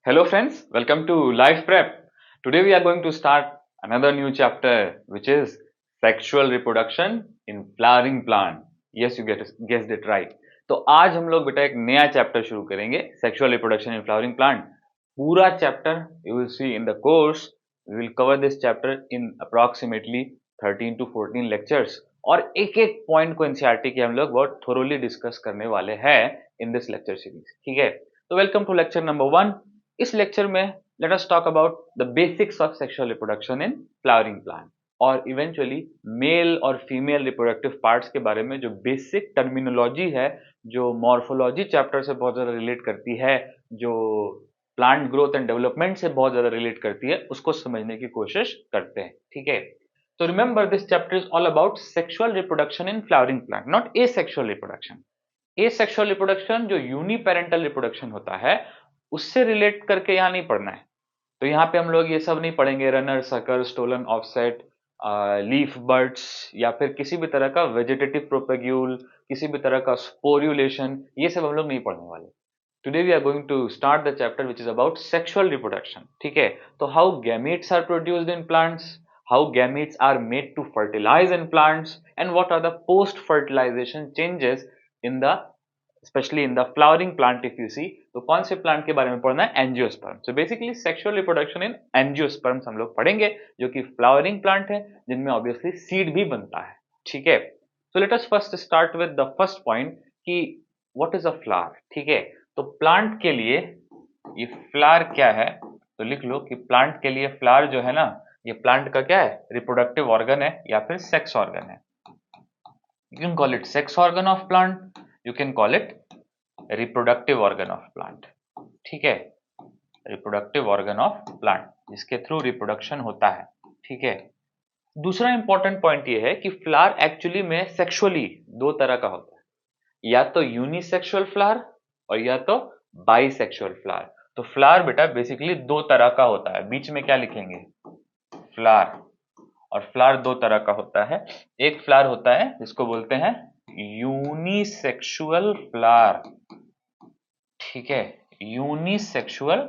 Hello friends, welcome to Life Prep. Today we are going to start another new chapter which is sexual reproduction in flowering plant. Yes, you guessed it right. तो आज हम लोग बेटा एक नया chapter शुरू करेंगे sexual reproduction in flowering plant. पूरा chapter you will see in the course. We will cover this chapter in approximately 13 to 14 lectures और एक एक पॉइंट को एनसीईआरटी के हम लोग बहुत थोरोली डिस्कस करने वाले हैं इन दिस लेक्चर सीरीज. ठीक है, तो वेलकम टू लेक्चर नंबर 1. इस लेक्चर में let us talk about the basics of sexual reproduction in flowering plant और इवेंचुअली मेल और फीमेल रिप्रोडक्टिव पार्ट्स के बारे में जो बेसिक टर्मिनोलॉजी है, जो मॉर्फोलॉजी चैप्टर से बहुत ज्यादा रिलेट करती है, जो प्लांट ग्रोथ एंड डेवलपमेंट से बहुत ज्यादा रिलेट करती है, उसको समझने की कोशिश करते हैं. ठीक है, तो remember this chapter is all about sexual reproduction in flowering plant, not asexual reproduction. Asexual reproduction जो यूनिपेरेंटल रिप्रोडक्शन होता है उससे रिलेट करके यहाँ नहीं पढ़ना है. तो यहाँ पे हम लोग ये सब नहीं पढ़ेंगे, runner, sucker, stolon, offset, leaf buds या फिर किसी भी तरह का वेजिटेटिव प्रोपेग्यूल, किसी भी तरह का स्पोर्युलेशन, ये सब हम लोग नहीं पढ़ने वाले. Today we are going to start the chapter which is about sexual reproduction. ठीक है, तो how gametes are produced in plants, how gametes are made to fertilise in plants and what are the post fertilisation changes in the specially in the flowering plant. If you see, तो कौन से plant के बारे में पढ़ना है? Angiosperm. So basically sexual reproduction in angiosperms हम लोग पढ़ेंगे, जो कि फ्लावरिंग प्लांट है जिनमें ऑब्वियसली सीड भी बनता है. ठीक है, so let us first start with the first point कि व्हाट इज अ फ्लावर. ठीक है, तो प्लांट के लिए ये फ्लावर क्या है, तो लिख लो कि प्लांट के लिए फ्लावर जो है ना, ये प्लांट का क्या है? रिप्रोडक्टिव ऑर्गन है या फिर सेक्स ऑर्गन है. You can call it sex organ of plant, you can call it reproductive organ of plant. ठीक है, reproductive organ of plant जिसके थ्रू रिप्रोडक्शन होता है. ठीक है, दूसरा इंपॉर्टेंट पॉइंट ये है कि फ्लावर एक्चुअली में सेक्सुअली दो तरह का होता है, या तो यूनिसेक्सुअल फ्लावर और या तो बाइसेक्सुअल फ्लावर. तो फ्लावर बेटा बेसिकली दो तरह का होता है. बीच में क्या लिखेंगे? फ्लावर. और फ्लावर दो तरह का होता है. एक फ्लावर होता है जिसको बोलते हैं यूनिसेक्सुअल फ्लावर. ठीक है, यूनिसेक्सुअल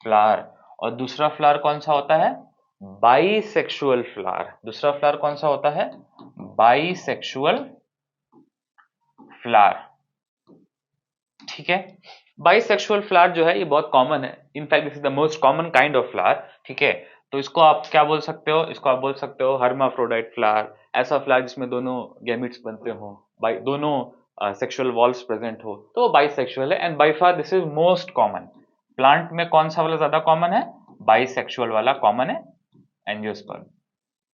फ्लावर. और दूसरा फ्लावर कौन सा होता है? Bisexual flower. दूसरा फ्लावर कौन सा होता है? Bisexual flower. ठीक है, बाइसेक्सुअल फ्लावर जो है ये बहुत कॉमन है. In fact this is the most common kind of flower. ठीक है, तो इसको आप क्या बोल सकते हो? इसको आप बोल सकते हो हर्माफ्रोडाइट फ्लावर. ऐसा फ्लावर जिसमें दोनों गैमेट्स बनते हो, बाई दोनों सेक्सुअल वॉल्व्स प्रेजेंट हो, तो वो बाइसेक्सुअल है. And by far this is most common. Plant में कौन सा वाला ज्यादा कॉमन है? बाइसेक्सुअल वाला कॉमन है, एंजियोस्पर्म.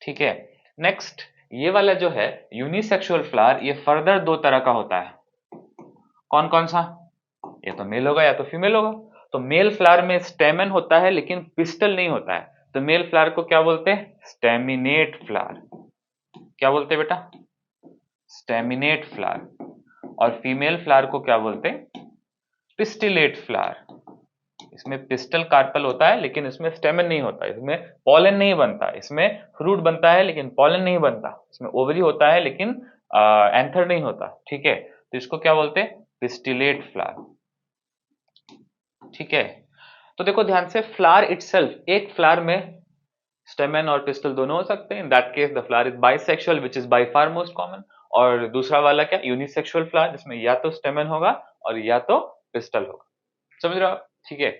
ठीक है, नेक्स्ट ये वाला जो है यूनिसेक्सुअल फ्लावर, ये फर्दर दो तरह का होता है. कौन कौन सा? या तो मेल होगा या तो फीमेल होगा. तो मेल फ्लावर में स्टेमन होता है लेकिन पिस्टल नहीं होता है. तो मेल फ्लावर को क्या बोलते हैं? Staminate flower. क्या बोलते हैं बेटा? Staminate flower. और फीमेल फ्लावर को क्या बोलते हैं? Pistillate flower. इसमें पिस्टल कार्पल होता है लेकिन इसमें स्टेमन नहीं होता, इसमें पॉलन नहीं बनता, इसमें फ्रूट बनता है लेकिन पॉलन नहीं बनता, इसमें ओवरी होता है लेकिन एंथर नहीं होता. ठीक है, तो इसको क्या बोलते हैं? Pistillate flower. ठीक है, तो देखो ध्यान से, फ्लावर इटसेल्फ, एक फ्लावर में स्टेमन और पिस्टल दोनों हो सकते हैं. In that case the flower is bisexual which is by far most common. और दूसरा वाला क्या? यूनिसेक्सुअल फ्लावर, जिसमें या तो स्टेमन होगा और या तो पिस्टल होगा. समझ रहे हो? ठीक है,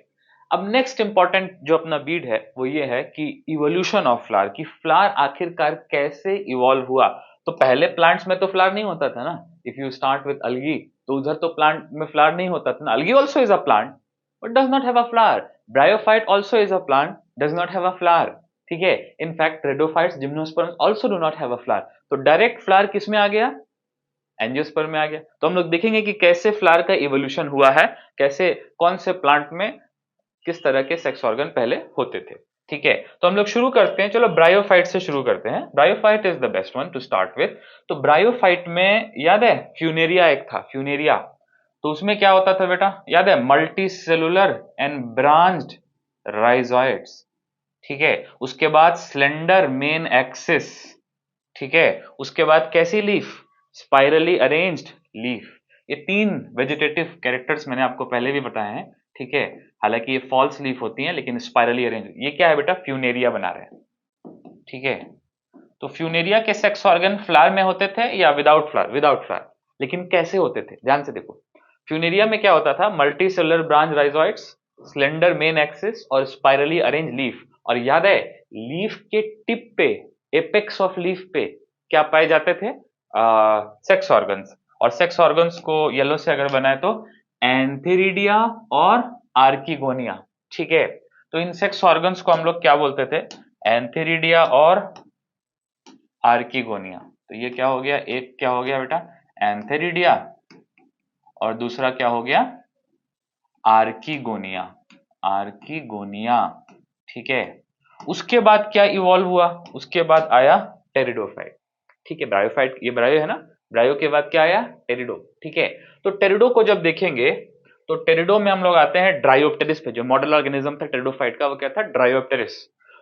अब नेक्स्ट इंपॉर्टेंट जो अपना बीड है वो ये है कि इवोल्यूशन ऑफ फ्लावर, कि फ्लावर आखिरकार कैसे इवॉल्व हुआ. तो पहले प्लांट्स में तो फ्लावर नहीं होता था ना. इफ यू स्टार्ट विद अलगी, तो उधर तो प्लांट में फ्लावर नहीं होता था ना. Algae also is a plant but does not have a flower. Bryophyte also is a plant, does not have a flower. ठीक है, in fact rhodophytes, gymnosperms also do not have a flower. तो direct flower किस में आ गया? Angiosperm में आ गया. तो हम लोग देखेंगे कि कैसे फ्लावर का इवोल्यूशन हुआ है, कैसे कौन से प्लांट में किस तरह के सेक्स ऑर्गन पहले होते थे. ठीक है, तो हम लोग शुरू करते हैं. चलो ब्रायोफाइट से शुरू करते हैं. Bryophyte is the best one two start with. तो ब्रायोफाइट में याद है फ्यूनेरिया एक था, फ्यूनेरिया. तो उसमें क्या होता था बेटा? याद है? Multi cellular and branched rhizoids. ठीक है, उसके बाद स्लेंडर मेन एक्सिस. ठीक है, उसके बाद कैसी लीफ? Spirally arranged leaf. ये तीन वेजिटेटिव कैरेक्टर्स मैंने आपको पहले भी बताए हैं. ठीक है, हालांकि ये फॉल्स लीफ होती हैं लेकिन स्पाइरली अरेंज। ये क्या है बेटा, फ्यूनेरिया बना रहे हैं, ठीक है। तो फ्यूनेरिया के सेक्स ऑर्गन फ्लावर में होते थे या विदाउट फ्लावर? Without flower. लेकिन कैसे होते थे, ध्यान से देखो। फ्यूनेरिया में क्या होता था, multi cellular branch rhizoids, slender main axis और स्पाइरली अरेंज लीफ। और याद है, लीफ के टिप पे, एपेक्स ऑफ लीफ पे क्या पाए जाते थे, सेक्स ऑर्गन्स। और सेक्स ऑर्गन्स को येलो से अगर बनाए तो एंथेरिडिया और आर्किगोनिया, ठीक है। तो इन सेक्स ऑर्गन्स को हम लोग क्या बोलते थे, एंथेरिडिया और आर्किगोनिया। तो ये क्या हो गया, एक क्या हो गया बेटा, एंथेरिडिया, और दूसरा क्या हो गया, आर्किगोनिया। आर्किगोनिया, ठीक है। उसके बाद क्या इवॉल्व हुआ, उसके बाद आया टेरिडोफाइट, ठीक है। ब्रायोफाइट, ये ब्रायो है ना, ब्रायो के बाद क्या आया, टेरिडो, ठीक है। तो टेरिडो को जब देखेंगे तो टेरिडो में हम लोग आते हैं ड्रायोप्टेरिस पे। जो मॉडल ऑर्गेनिज्म था टेरिडोफाइट का वो क्या था, ड्रायोप्टेरिस।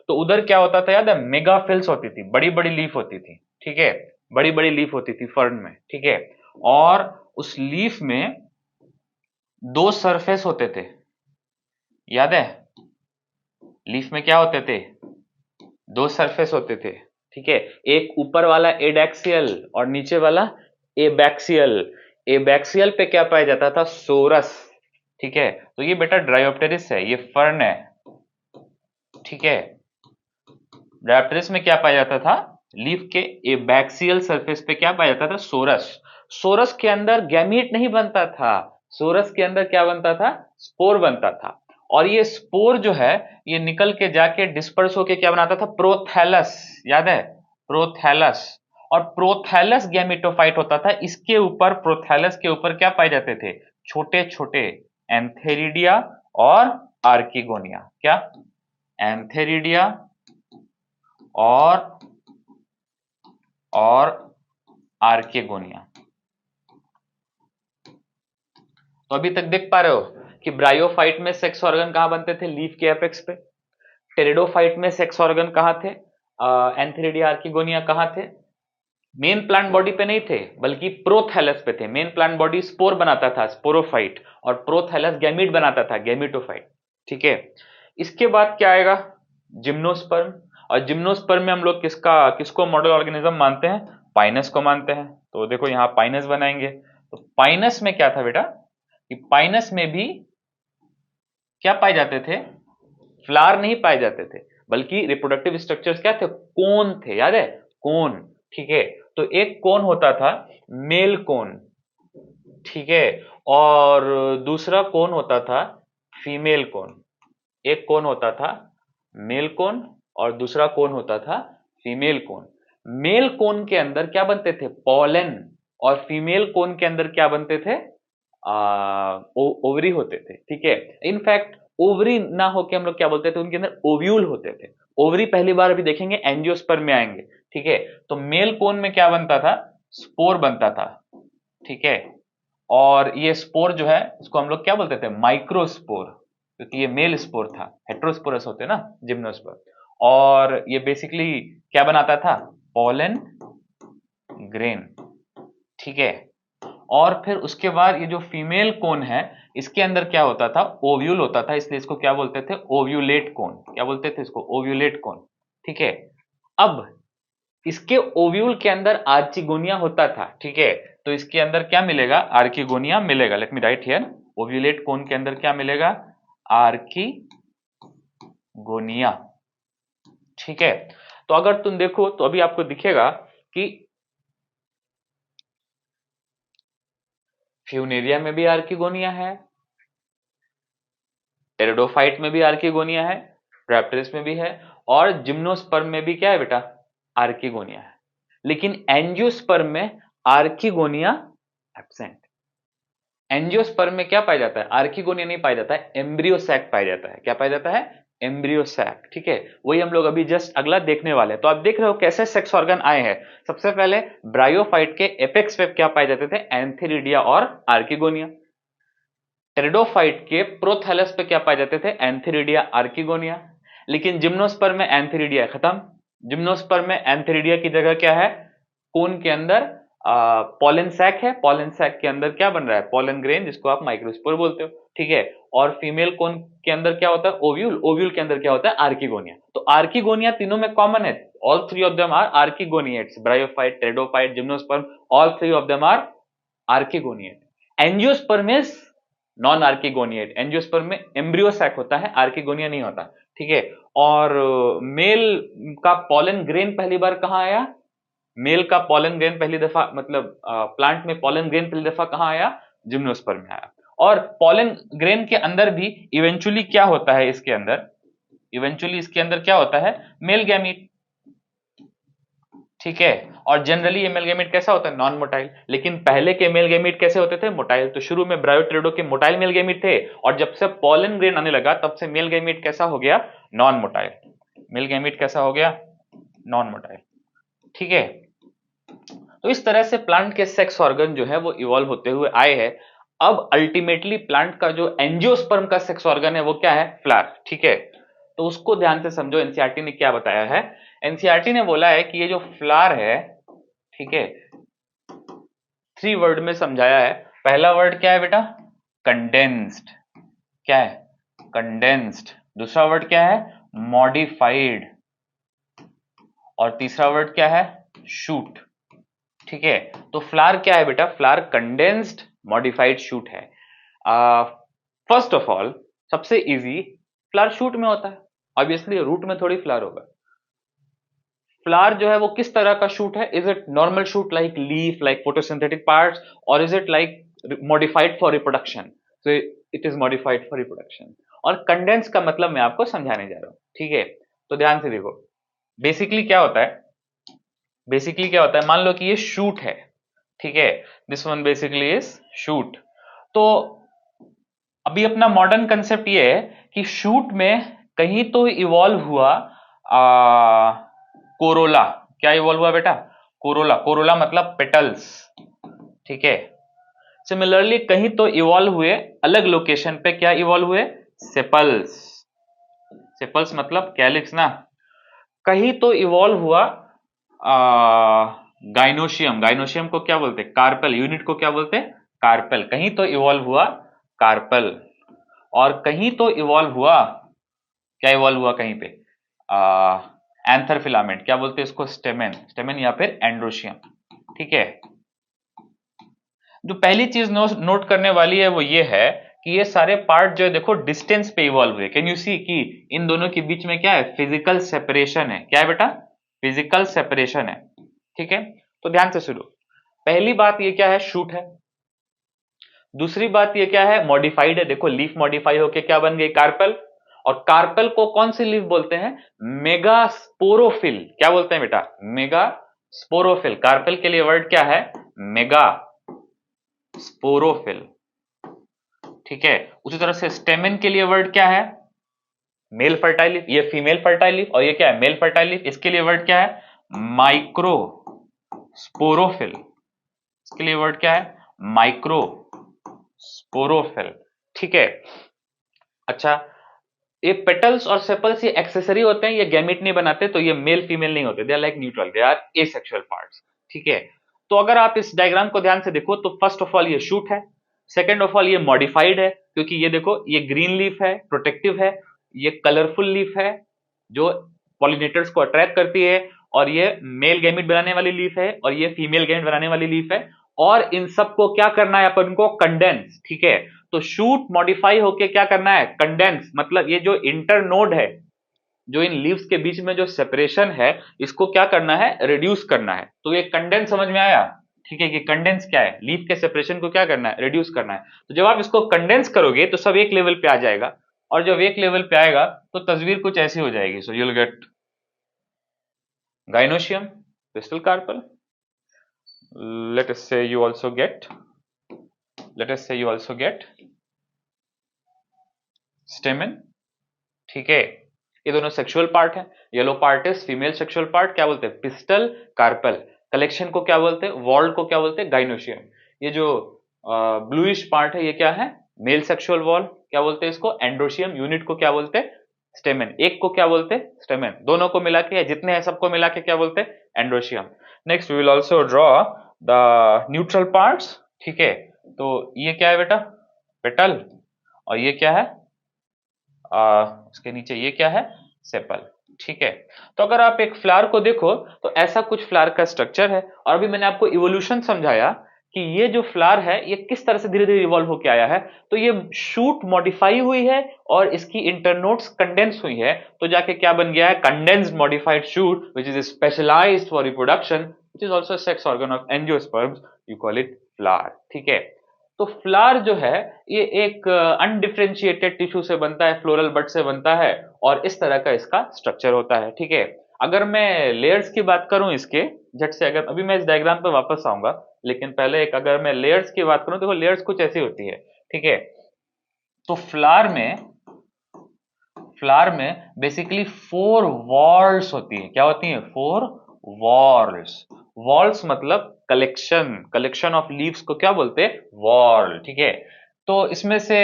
तो उधर क्या होता था याद है, मेगाफिल्स होती थी, बड़ी बड़ी लीफ होती थी, ठीक है, बड़ी बड़ी लीफ होती थी फर्न में, ठीक है। और उस लीफ में दो सरफेस होते थे, याद है, लीफ में क्या होते थे, दो सरफेस होते थे, ठीक है। एक ऊपर वाला एडैक्सियल और नीचे वाला एबैक्सियल। एबैक्सियल पे क्या पाया जाता था, सोरस, ठीक है। तो ये बेटा ड्रायोप्टेरिस है, ये फर्न है, ठीक है। ड्रायोप्टेरिस में क्या पाया जाता था, लीफ के एबैक्सियल सरफेस पे क्या पाया जाता था, सोरस। सोरस के अंदर गैमीट नहीं बनता था, सोरस के अंदर क्या बनता था, स्पोर बनता था। और ये स्पोर जो है ये निकल के जाके डिस्पर्स होके क्या बनाता था, प्रोथैलस, याद है, प्रोथैलस। और प्रोथैलस गैमेटोफाइट होता था, इसके ऊपर, प्रोथैलस के ऊपर क्या पाए जाते थे, छोटे छोटे एंथेरिडिया और आर्किगोनिया। क्या, एंथेरिडिया और आर्किगोनिया। तो अभी तक देख पा रहे हो कि ब्रायोफाइट में सेक्स ऑर्गन कहां बनते थे, लीफ के एपेक्स पे। टेरिडोफाइट में सेक्स ऑर्गन कहां थे, एंथेरिडिया आर्किगोनिया कहां थे, मेन प्लांट बॉडी पे नहीं थे बल्कि प्रोथैलस पे थे। मेन प्लांट बॉडी स्पोर बनाता था, स्पोरोफाइट, और प्रोथैलस गैमीट बनाता था, गैमीटोफाइट, ठीक है। इसके बाद क्या आएगा, जिम्नोस्पर्म। और जिम्नोस्पर्म में हम लोग किसको मॉडल ऑर्गेनिज्म मानते हैं, पाइनस को मानते हैं। तो देखो यहां पाइनस बनाएंगे, तो पाइनस में क्या था बेटा, कि पाइनस में भी क्या पाए जाते थे, फ्लावर नहीं पाए जाते थे बल्कि रिप्रोडक्टिव स्ट्रक्चर्स क्या थे, कोन थे, याद है, कोन, ठीक है। तो एक कोन होता था, मेल कोन, ठीक है, और दूसरा कोन होता था फीमेल कोन। एक कोन होता था मेल कोन और दूसरा कोन होता था फीमेल कोन। मेल कोन के अंदर क्या बनते थे, पॉलन, और फीमेल कोन के अंदर क्या बनते थे, ओवरी होते थे, ठीक है। इनफैक्ट ओवरी ना होके हम लोग क्या बोलते थे, उनके अंदर ओव्यूल होते थे। ओवरी पहली बार अभी देखेंगे एंजियोस्पर्म में आएंगे, ठीक है। तो मेल कोन में क्या बनता था, स्पोर बनता था, ठीक है। और ये स्पोर जो है इसको हम लोग क्या बोलते थे, माइक्रोस्पोर, क्योंकि ये मेल स्पोर था, हेट्रोस्पोरस होते ना जिम्नोस्पर्म। और ये बेसिकली क्या बनाता था, पॉलन ग्रेन, ठीक है। और फिर उसके बाद ये जो फीमेल कोन है इसके अंदर क्या होता था, ओव्यूल होता था, इसलिए इसको क्या बोलते थे, ओव्यूलेट कोन। क्या बोलते थे इसको, ओव्यूलेट कोन, ठीक है। अब इसके ओव्यूल के अंदर आर्चिगोनिया होता था, ठीक है। तो इसके अंदर क्या मिलेगा, आर्किगोनिया मिलेगा। Let me write here, ovulate cone के अंदर क्या मिलेगा, आर्किगोनिया, ठीक है। तो अगर तुम देखो तो अभी आपको दिखेगा कि फ्यूनेरिया में भी आर्किगोनिया है, टेरिडोफाइट में भी आर्किगोनिया है, रैप्टरिस में भी है, और जिम्नोस्पर्म में भी क्या है बेटा, आर्किगोनिया है। लेकिन एंजियोस्पर्म में आर्किगोनिया एब्सेंट। एंजियोस्पर्म में क्या पाया जाता है, आर्किगोनिया नहीं पाया जाता है, एम्ब्रियो सैक पाया जाता है। क्या पाया जाता है, एम्ब्रियो सैक, ठीक है। वही हम लोग अभी जस्ट अगला देखने वाले हैं। तो आप देख रहे हो कैसे सेक्स ऑर्गन आए हैं। सबसे पहले ब्रायोफाइट के एपेक्स पे क्या पाए जाते थे, एंथेरिडिया और आर्किगोनिया। टेरिडोफाइट के प्रोथैलस पे क्या पाए जाते थे, एंथेरिडिया आर्किगोनिया। लेकिन जिम्नोस्पर्म में एंथेरिडिया खत्म। जिम्नोस्पर्म में एंथेरिडिया की जगह क्या है, कोन के अंदर पॉलन सैक है, पॉलन सैक के अंदर क्या बन रहा है, पॉलन ग्रेन, जिसको आप माइक्रोस्पोर बोलते हो, ठीक है। और फीमेल कोन के अंदर क्या होता है, ओव्यूल, ओव्यूल के अंदर क्या होता है, आर्किगोनिया। तो आर्किगोनिया तीनों में कॉमन है, all three of them are archegoniates, bryophyte, pteridophyte, gymnosperm, all three of them are archegoniate. Angiosperm is non archegoniate, angiosperm में एम्ब्रियो सैक होता है, आर्किगोनिया नहीं होता, ठीक है। और मेल का पॉलन ग्रेन पहली बार कहां आया, मेल का पॉलन ग्रेन पहली दफा, मतलब प्लांट में पॉलन ग्रेन पहली दफा कहां आया, जिम्नोस्पर्म में आया। और पॉलन ग्रेन के अंदर भी इवेंचुअली क्या होता है, इसके अंदर इवेंचुअली इसके अंदर क्या होता है, मेल गैमीट, ठीक है। और जनरली ये मेल गैमीट कैसा होता है, नॉन मोटाइल। लेकिन पहले के मेल गैमीट कैसे होते थे, मोटाइल। तो शुरू में ब्रायोटेरिडो के मोटाइल मेल गैमीट थे, और जब से पॉलन ग्रेन आने लगा तब से मेल गैमीट कैसा हो गया, नॉन मोटाइल। मेल गैमीट कैसा हो गया, नॉन मोटाइल, ठीक है। तो इस तरह से प्लांट के सेक्स ऑर्गन जो है वो इवॉल्व होते हुए आए हैं। अब अल्टीमेटली प्लांट का जो एंजियोस्पर्म का सेक्स ऑर्गन है वो क्या है, फ्लावर, ठीक है। तो उसको ध्यान से समझो, एनसीईआरटी ने क्या बताया है। एनसीईआरटी ने बोला है कि ये जो फ्लावर है, ठीक है, 3 वर्ड में समझाया है। पहला वर्ड क्या है बेटा, कंडेंस्ड, क्या है, कंडेंस्ड। दूसरा वर्ड क्या है, मॉडिफाइड। और तीसरा वर्ड क्या है, शूट, ठीक है। तो फ्लावर क्या है बेटा, फ्लावर कंडेंस्ड मॉडिफाइड शूट है। फर्स्ट ऑफ ऑल सबसे इजी, फ्लावर शूट में होता है, ऑब्वियसली रूट में थोड़ी फ्लावर होगा। फ्लावर जो है वो किस तरह का शूट है, is it normal shoot like leaf, like photosynthetic parts, और is it like modified for reproduction, so it is modified for reproduction. और कंडेंस का मतलब मैं आपको समझाने जा रहा हूं, ठीक है। तो ध्यान से देखो, बेसिकली क्या होता है, बेसिकली क्या होता है, मान लो कि ये शूट है, ठीक है, this one basically is shoot. तो अभी अपना मॉडर्न कंसेप्ट ये है कि शूट में कहीं तो इवॉल्व हुआ कोरोला। क्या इवॉल्व हुआ बेटा, कोरोला, कोरोला मतलब पेटल्स, ठीक है। सिमिलरली कहीं तो इवॉल्व हुए अलग लोकेशन पे, क्या इवॉल्व हुए, सेपल्स, सेपल्स मतलब कैलिक्स ना। कहीं तो इवॉल्व हुआ गाइनोशियम, गाइनोशियम को क्या बोलते हैं, कार्पेल, यूनिट को क्या बोलते हैं, कार्पेल। कहीं तो इवॉल्व हुआ कार्पेल। और कहीं तो इवॉल्व हुआ, क्या इवॉल्व हुआ कहीं पे, एंथर फिलामेंट, क्या बोलते हैं इसको, स्टेमेन, स्टेमेन या फिर एंड्रोशियम, ठीक है। जो पहली चीज नोट करने वाली है वो ये है कि ये सारे पार्ट जो है देखो डिस्टेंस पे इवॉल्व हुए। कैन यू सी कि इन दोनों के बीच में क्या है, फिजिकल सेपरेशन है, क्या है बेटा, फिजिकल सेपरेशन है, ठीक है। तो ध्यान से सुनो, पहली बात ये क्या है, शूट है। दूसरी बात ये क्या है, मॉडिफाइड है। देखो लीफ मॉडिफाई होके क्या बन गई, कार्पेल। और कार्पेल को कौन सी लीफ बोलते हैं, मेगास्पोरोफिल, क्या बोलते हैं बेटा, मेगास्पोरोफिल। कार्पेल के लिए वर्ड क्या है, मेगा स्पोरोफिल, ठीक है। उसी तरह से स्टेमेन के लिए वर्ड क्या है, मेल फर्टाइल लीफ, ये फीमेल फर्टाइल लीफ, और ये क्या है, मेल फर्टाइल लीफ। इसके लिए वर्ड क्या है, माइक्रो स्पोरोफिल। इसके लिए वर्ड क्या है, माइक्रो स्पोरोफिल, ठीक है। अच्छा, ये पेटल्स और सेपल्स ये एक्सेसरी होते हैं, ये गैमेट नहीं बनाते, तो ये मेल फीमेल नहीं होते, they are like neutral, they are asexual parts, ठीक है। तो अगर आप इस डायग्राम को ध्यान से देखो तो फर्स्ट ऑफ ऑल ये शूट है, सेकेंड ऑफ ऑल ये मॉडिफाइड है, क्योंकि ये देखो ये ग्रीन लीफ है, प्रोटेक्टिव है, ये कलरफुल लीफ है जो पॉलिनेटर्स को अट्रैक्ट करती है, और ये मेल गैमेट बनाने वाली लीफ है, और ये फीमेल गैमेट बनाने वाली लीफ है। और इन सबको क्या करना है अपन को, कंडेंस, ठीक है। तो शूट मॉडिफाई होके क्या करना है, कंडेंस, मतलब ये जो इंटरनोड है, जो इन लीव्स के बीच में जो सेपरेशन है, इसको क्या करना है, रिड्यूस करना है। तो ये कंडेंस समझ में आया, ठीक है, कि कंडेंस क्या है, लीफ के सेपरेशन को क्या करना है, रिड्यूस करना है। तो जब आप इसको कंडेंस करोगे तो सब एक लेवल पे आ जाएगा, और जब एक लेवल पे आएगा तो तस्वीर कुछ ऐसी हो जाएगी। So you'll get gynoecium, pistil carpel, let us say you also get stamen, ठीक है। ये दोनों सेक्सुअल पार्ट है, yellow part is female sexual part, क्या बोलते हैं, पिस्टल कार्पल। कलेक्शन को क्या बोलते हैं, वॉल्ड को क्या बोलते हैं, गाइनोशियम। ये जो ब्लूइश पार्ट है ये क्या है, मेल सेक्सुअल वॉल, क्या बोलते हैं इसको, एंड्रोशियम। यूनिट को क्या बोलते हैं, स्टेमेन। एक को क्या बोलते हैं, स्टेमेन। दोनों को मिला के, जितने हैं सबको मिला के क्या बोलते हैं, androecium. Next we will also draw the neutral parts, ठीक है। तो ये क्या है बेटा, पेटल, और ये क्या है, इसके नीचे ये क्या है, सेपल, ठीक है। तो अगर आप एक फ्लावर को देखो तो ऐसा कुछ फ्लावर का स्ट्रक्चर है, और अभी मैंने आपको इवोल्यूशन समझाया कि ये जो फ्लावर है ये किस तरह से धीरे धीरे इवॉल्व होकर आया है। तो ये शूट मॉडिफाई हुई है और इसकी इंटरनोड्स कंडेंस हुई है, तो जाके क्या बन गया है, condensed modified shoot which is specialised for reproduction, which is also sex organ of angiosperms, you call it flower, ठीक है। तो फ्लावर जो है ये एक अनडिफरेंशिएटेड टिश्यू से बनता है, फ्लोरल बड से बनता है, और इस तरह का इसका स्ट्रक्चर होता है, ठीक है। अगर मैं लेयर्स की बात करूं इसके, झट से, अगर अभी मैं इस डायग्राम पर वापस आऊंगा, लेकिन पहले एक अगर मैं लेयर्स की बात करूं, देखो लेयर्स कुछ ऐसी होती है, ठीक है। तो फ्लावर में बेसिकली 4 वॉल्स होती है, क्या होती है, 4 वॉल्स। वॉल्स मतलब कलेक्शन ऑफ लीव्स को क्या बोलते हैं, वॉल, ठीक है। तो इसमें से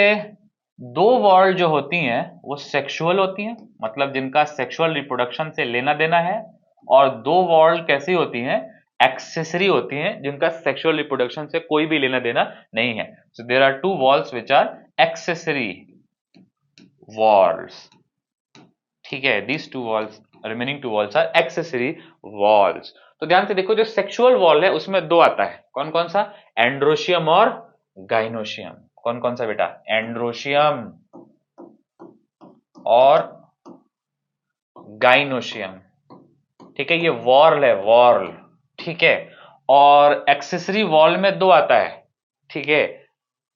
2 वॉल जो होती हैं वो सेक्सुअल होती हैं, मतलब जिनका सेक्सुअल रिप्रोडक्शन से लेना देना है, और 2 वॉल कैसी होती हैं, एक्सेसरी होती हैं, जिनका सेक्सुअल रिप्रोडक्शन से कोई भी लेना देना नहीं है। So there are 2 whorls which are accessory whorls, ठीक है। These 2 whorls, remaining 2 whorls are accessory whorls. तो ध्यान से देखो, जो सेक्सुअल वॉल है उसमें 2 आता है, कौन कौन सा, एंड्रोशियम और गाइनोशियम। कौन कौन सा बेटा, एंड्रोशियम और गाइनोशियम, ठीक है। ये वॉर्ल है, वॉर्ल, ठीक है। और एक्सेसरी वॉल में 2 आता है, ठीक है,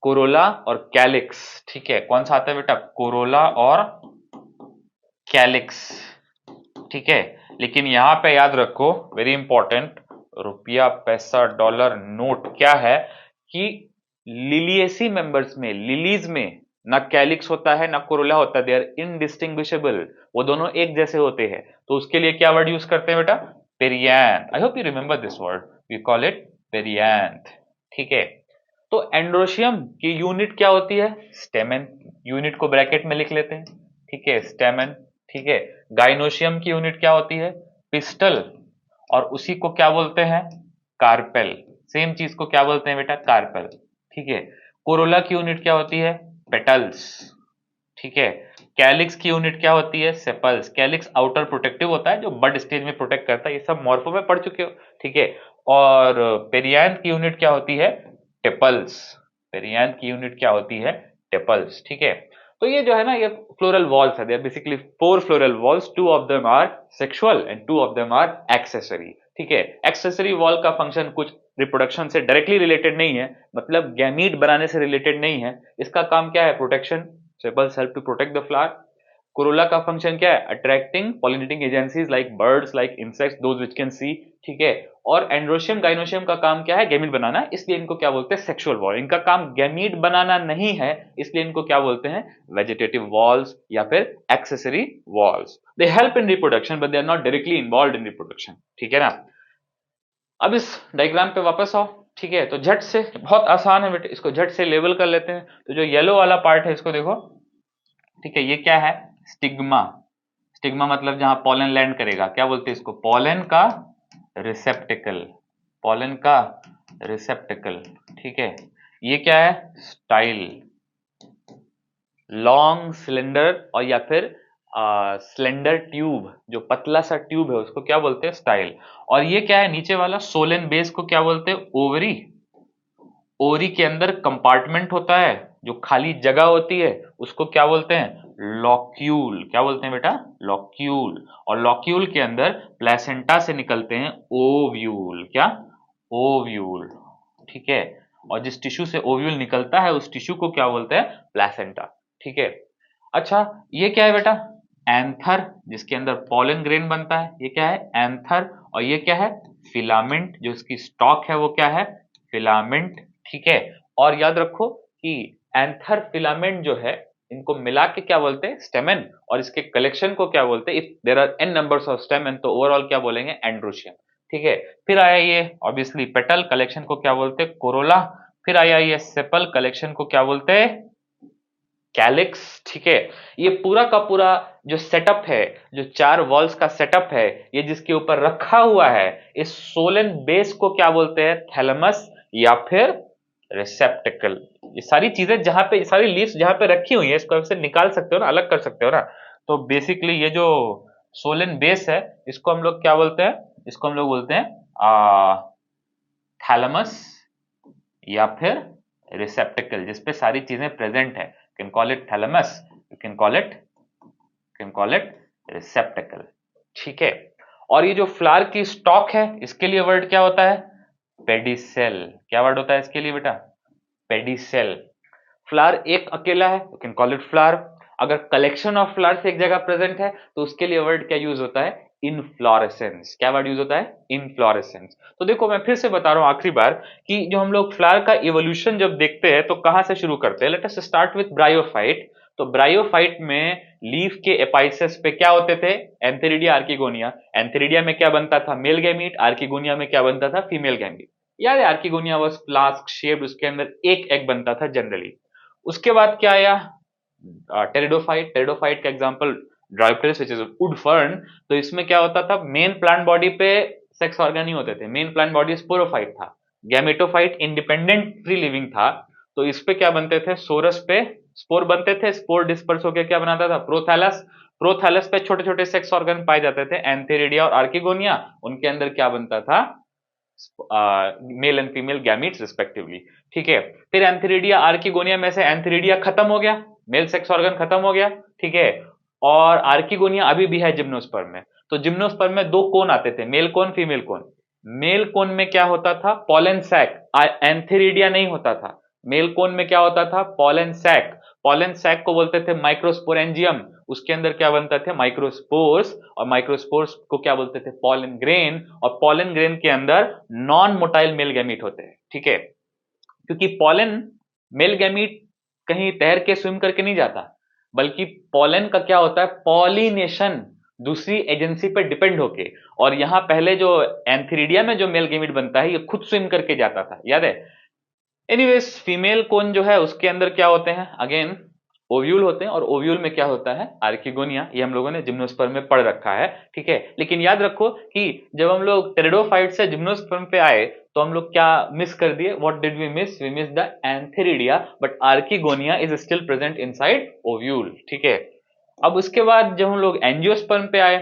कोरोला और कैलिक्स, ठीक है। कौन सा आता है बेटा, कोरोला और कैलिक्स, ठीक है। लेकिन यहां पे याद रखो, वेरी इंपॉर्टेंट, रुपया, पैसा, डॉलर, नोट क्या है कि लिलिएसी मेंबर्स में, लिलीज में ना कैलिक्स होता है ना कोरोला होता है, दे आर इनडिस्टिंग्विशेबल, वो दोनों एक जैसे होते हैं। तो उसके लिए क्या वर्ड यूज करते हैं बेटा, perianth. I hope you remember this word, we call it perianth, ठीक है। तो एंड्रोशियम की यूनिट क्या होती है, स्टेमेन, यूनिट को ब्रैकेट में लिख लेते हैं, ठीक है, स्टेमेन, ठीक है। गाइनोशियम की यूनिट क्या होती है, पिस्टल, और उसी को क्या बोलते हैं, कार्पेल, सेम चीज को क्या बोलते हैं बेटा, कार्पेल, ठीक है। कोरोला की यूनिट क्या होती है, पेटल्स, ठीक है। कैलिक्स की यूनिट क्या होती है, सेपल्स, कैलिक्स आउटर प्रोटेक्टिव होता है जो बड स्टेज में प्रोटेक्ट करता है, ये सब मॉर्फो में पढ़ चुके हो, ठीक है। और पेरियांथ की यूनिट क्या होती है, टेपल्स, पेरियांथ की यूनिट क्या होती है, टेपल्स, ठीक है। तो ये जो है ना, ये फ्लोरल वॉल्स है, they are basically 4 floral whorls, 2 of them are sexual and 2 of them are accessory, ठीक है। एक्सेसरी वॉल का फंक्शन कुछ रिप्रोडक्शन से डायरेक्टली रिलेटेड नहीं है, मतलब गैमीट बनाने से रिलेटेड नहीं है, इसका काम क्या है, protection, sepals help to protect the flower. Corolla का फंक्शन क्या है, attracting pollinating agencies like birds, like insects, those which can see, ठीक है। और एंड्रोशियम गाइनोशियम का काम क्या है, गैमीट बनाना, इसलिए इनको क्या बोलते हैं, सेक्सुअल वॉल। इनका काम गैमीट बनाना नहीं है, इसलिए इनको क्या बोलते हैं, वेजिटेटिव वॉल्स या फिर accessory whorls. They help in reproduction but they are not directly involve in reproduction, ठीक है ना। अब इस डायग्राम पे वापस आओ, ठीक है। तो झट से, बहुत आसान है बेटे, इसको झट से लेबल कर लेते हैं। तो जो येलो वाला पार्ट है इसको देखो, ठीक है, ये क्या है, स्टिग्मा। स्टिग्मा मतलब जहां पॉलन लैंड करेगा, क्या बोलते हैं इसको, पॉलन का रिसेप्टिकल, पॉलन का रिसेप्टिकल, ठीक है। ये क्या है, स्टाइल, लॉन्ग सिलेंडर, और या फिर सिलेंडर ट्यूब, जो पतला सा ट्यूब है उसको क्या बोलते हैं, स्टाइल। और ये क्या है, नीचे वाला सोलन बेस को क्या बोलते हैं, ओवरी। ओवरी के अंदर कंपार्टमेंट होता है, जो खाली जगह होती है उसको क्या बोलते हैं, लॉक्यूल, क्या बोलते हैं बेटा, लॉक्यूल। और लॉक्यूल के अंदर प्लेसेंटा से निकलते हैं ओव्यूल, क्या, ओव्यूल, ठीक है। और जिस टिश्यू से ओव्यूल निकलता है उस टिश्यू को क्या बोलते हैं, प्लेसेंटा, ठीक है। अच्छा, ये क्या है बेटा, एंथर, जिसके अंदर पॉलन ग्रेन बनता है, ये क्या है, एंथर। और ये क्या है, फिलामेंट, जो इसकी स्टॉक है वो क्या है, फिलामेंट, ठीक है। और याद रखो कि एंथर फिलामेंट जो है, इनको मिला के क्या बोलते हैं, स्टेमेन, और इसके कलेक्शन को क्या बोलते हैं, if there are N numbers of stamen तो ओवरऑल क्या बोलेंगे, एंड्रोशियम, ठीक है। फिर आया ये ऑब्वियसली पेटल, कलेक्शन को क्या बोलते हैं, कोरोला। फिर आया ये सेपल, कलेक्शन को क्या बोलते हैं, कैलिक्स, ठीक है। ये पूरा का पूरा जो सेटअप है, जो 4 वॉल्स का सेटअप है, ये जिसके ऊपर रखा हुआ है, इस सोलन बेस को क्या बोलते हैं? थैलेमस या फिर रिसेप्टिकल। ये सारी चीजें जहां पे, सारी लीव्स जहां पे रखी हुई है, इसको ऐसे निकाल सकते हो ना, अलग कर सकते हो ना। तो बेसिकली ये जो सोलन बेस है, इसको हम लोग क्या बोलते हैं? इसको हम लोग बोलते हैं थैलेमस या फिर रिसेप्टिकल, जिसपे सारी चीजें प्रेजेंट है। Can call it thalamus, you can call it रिसेप्टिकल। ठीक है। और ये जो फ्लावर की स्टॉक है, इसके लिए वर्ड क्या होता है? पेडिसेल। क्या वर्ड होता है इसके लिए बेटा? पेडिसेल। फ्लावर एक अकेला है, you can call it flower. अगर कलेक्शन ऑफ फ्लावर्स एक जगह प्रेजेंट है, तो उसके लिए वर्ड क्या यूज होता है? इनफ्लोरेसेंस। क्या वर्ड यूज होता है? इनफ्लोरेसेंस। तो देखो मैं फिर से बता रहा हूं आखिरी बार कि जो हम लोग फ्लावर का इवोल्यूशन जब देखते हैं तो कहां से शुरू करते हैं? Let us start with bryophyte. तो ब्रायोफाइट में लीफ के एपाइसेस पे क्या होते थे? Antheridia, archegonia. एंथेरिडिया में क्या बनता था? Male gamete. आर्किगोनिया में क्या बनता था? Female gamete. यार आर्किगोनिया वाज फ्लास्क शेप्ड, उसके अंदर एक एग बनता था जनरली। उसके बाद क्या आया? टेरिडोफाइट। टेरिडोफाइट का example Dryopteris which is would fern. तो इसमें क्या होता था? मेन प्लांट बॉडी पे सेक्स ऑर्गन नहीं होते थे, मेन प्लांट बॉडी स्पोरोफाइट था। गैमेटोफाइट इंडिपेंडेंट फ्री लिविंग था। तो इस पे क्या बनते थे? सोरस पे स्पोर बनते थे। स्पोर डिस्पर्स होकर क्या बनाता था? प्रोथैलस। प्रोथैलस पे छोटे छोटे सेक्स ऑर्गन पाए जाते थे। एंथेरिडिया और आर्किगोनिया, उनके अंदर क्या बनता था? Mail and female gametes respectively. ठीक है। फिर एंथेरिडिया आर्किगोनिया में से एंथेरिडिया खत्म हो गया, मेल सेक्स ऑर्गन खत्म हो गया। ठीक है। और आर्किगोनिया अभी भी है जिम्नोस्पर्म में। तो जिम्नोस्पर्म में दो कोन आते थे, male cone female cone. Male cone में क्या होता था? Pollen sac. एंथेरिडिया नहीं होता था। मेल कोन में क्या होता था? Pollen sac. पॉलन सैक को बोलते थे माइक्रोस्पोरेंजियम। उसके अंदर क्या बनता थे? माइक्रोस्पोर्स। और माइक्रोस्पोर्स को क्या बोलते थे? Pollen grain. और पॉलन ग्रेन के अंदर नॉन मोटाइल मेल गैमीट होते हैं। ठीक है। क्योंकि पॉलन मेल गैमीट कहीं तैर के स्विम करके नहीं जाता, बल्कि पॉलन का क्या होता है? पॉलिनेशन दूसरी एजेंसी पर डिपेंड होके। और यहां पहले जो एंथीरिडिया में जो मेल गैमीट बनता है, ये खुद स्विम करके जाता था, याद है? एनीवेज, फीमेल कोन जो है उसके अंदर क्या होते हैं? अगेन ओव्यूल होते हैं। और ओव्यूल में क्या होता है? आर्किगोनिया। ये हम लोगों ने जिम्नोस्पर्म में पढ़ रखा है। ठीक है। लेकिन याद रखो कि जब हम लोग टेरिडोफाइट से जिम्नोस्पर्म पे आए, तो हम लोग क्या मिस कर दिए? What did we miss? We miss the antheridia, but archegonia is still present inside ovule. ठीक है। अब उसके बाद जब हम लोग एंजियोस्पर्म पे आए,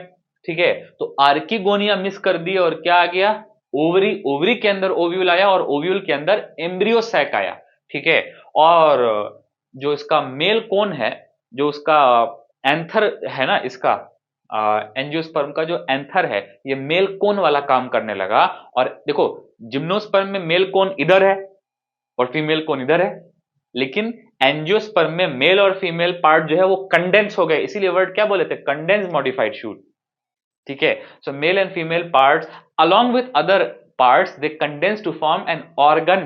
ठीक है, तो आर्किगोनिया मिस कर दी और क्या आ गया? ओवरी। ओवरी के अंदर ओव्यूल आया और ओव्यूल के अंदर एम्ब्रियो सैक आया। ठीक है। और जो इसका मेल कोन है, जो उसका एंथर है ना, इसका एंजियोस्पर्म का जो एंथर है, ये मेल कोन वाला काम करने लगा। और देखो, जिम्नोस्पर्म में मेल कोन इधर है और फीमेल कोन इधर है, लेकिन एंजियोस्पर्म में मेल और फीमेल पार्ट जो है वो कंडेंस हो गए। इसीलिए वर्ड क्या बोले थे? Condense modified shoot. ठीक है। So male and female parts along with other parts, they condense to form an organ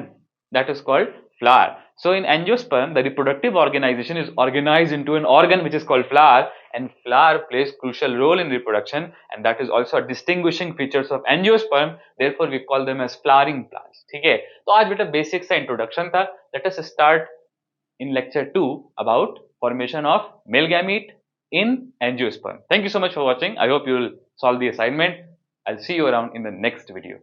that is called flower. So in angiosperm, the reproductive organization is organized into an organ which is called flower, and flower plays crucial role in reproduction, and that is also a distinguishing features of angiosperm. Therefore we call them as flowering plants. ठीक है। तो आज बेटा basic सा introduction था। Let us start in lecture 2 about formation of male gamete in angiosperm. Thank you so much for watching. I hope you will solve the assignment. I'll see you around in the next video.